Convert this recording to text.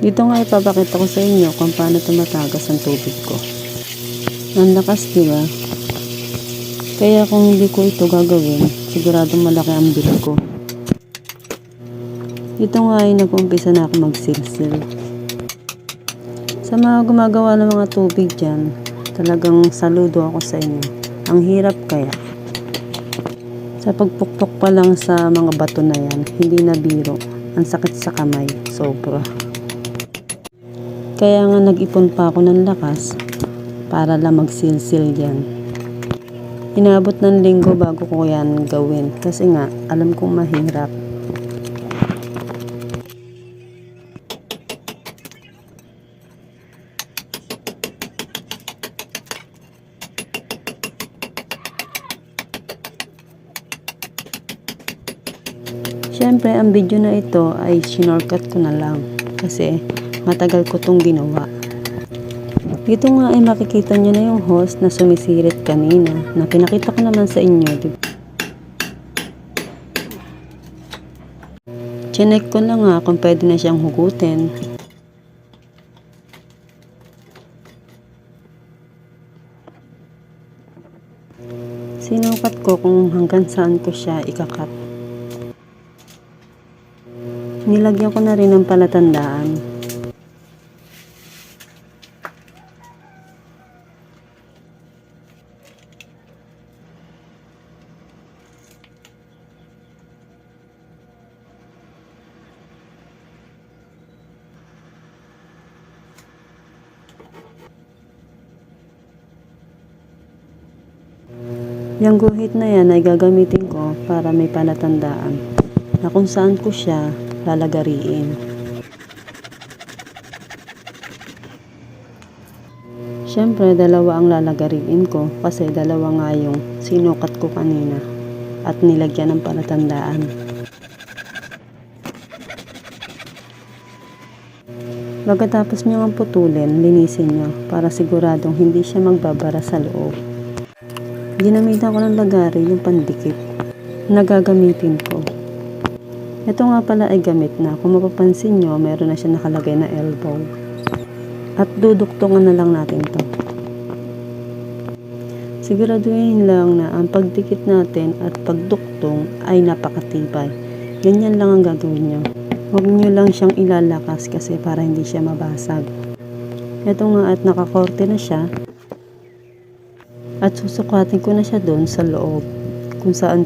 Dito nga ipapakita ko sa inyo kung paano tumatagas ang tubig ko. Ang lakas, diba? Kaya kung hindi ko ito gagawin, siguradong malaki ang bill ko. Dito nga ay nag-umpisa na ako magsilsil. Sa mga gumagawa ng mga tubig dyan, talagang saludo ako sa inyo. Ang hirap kaya. Sa pagpukpok pa lang sa mga bato na yan, hindi na biro. Ang sakit sa kamay, sobra. Kaya nga nag-ipon pa ako ng lakas para lang magsilsil dyan. Inabot ng linggo bago ko yan gawin kasi nga alam kong mahirap. Siyempre, ang video na ito ay shinortcut ko na lang kasi matagal ko itong ginawa. Dito nga ay makikita nyo na yung hose na sumisirit kanina na pinakita ko naman sa inyo. Chinek ko na nga kung pwede na siyang hugutin. Sinukat ko kung hanggang saan ko siya ikakat. Nilagyan ko na rin ng palatandaan. Yung guhit na yan ay gagamitin ko para may palatandaan na kung saan ko siya lalagariin. Siyempre, dalawa ang lalagariin ko kasi dalawa nga yung sinukat ko kanina at nilagyan ng palatandaan. Pagkatapos nyo ang putulin, linisin nyo para siguradong hindi siya magbabara sa loob. Ginamitan ko ng lagari yung pandikit na gagamitin ko. Ito nga pala ay gamit na. Kung mapapansin nyo, meron na siya nakalagay na elbow. At duduktungan na lang natin to. Siguraduhin lang na ang pagdikit natin at pagduktong ay napakatibay. Ganyan lang ang gagawin nyo. Huwag nyo lang siyang ilalakas kasi para hindi siya mabasag. Ito nga at nakakorte na siya. At susukatin ko na siya doon sa loob kung saan